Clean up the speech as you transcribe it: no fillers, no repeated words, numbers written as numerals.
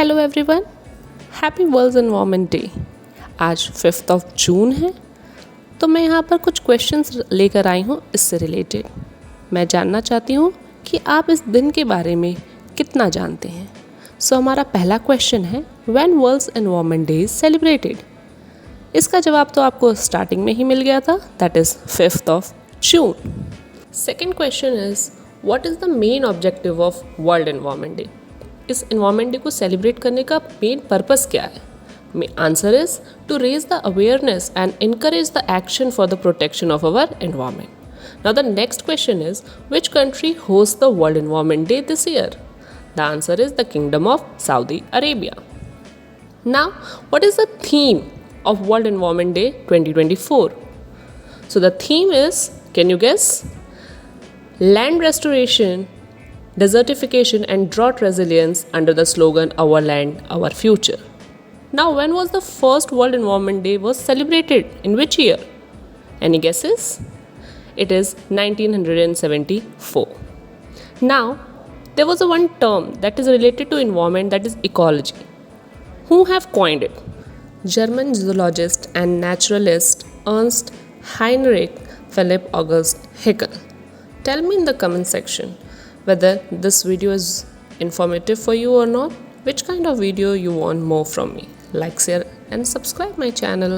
Hello everyone, happy world environment day. आज 5 जून है, तो मैं यहाँ पर कुछ क्वेश्चंस लेकर आई हूँ इससे रिलेटेड। मैं जानना चाहती हूँ कि आप इस दिन के बारे में कितना जानते हैं। हमारा पहला क्वेश्चन है, when world environment day is celebrated. इसका जवाब तो आपको स्टार्टिंग में ही मिल गया था, that is 5 June. Second question is, what is the main objective of world environment day. इस एनवायरनमेंट डे को सेलिब्रेट करने का मेन पर्पस क्या है। Answer is to raise the awareness and encourage the action for the protection of our environment. Now the next question is, which country host the world environment day this year. The answer is the kingdom of Saudi Arabia. Now what is the theme of World Environment Day 2024? So the theme is, can you guess? Land restoration, desertification and drought resilience under the slogan Our Land, Our Future. Now, when was the first World Environment Day was celebrated? In which year? Any guesses? It is 1974. Now, there was a one term that is related to environment, that is ecology. Who have coined it? German zoologist and naturalist Ernst Heinrich Philipp August Haeckel. Tell me in the comment section whether this video is informative for you or not, which kind of video you want more from me. Like, share and subscribe my channel.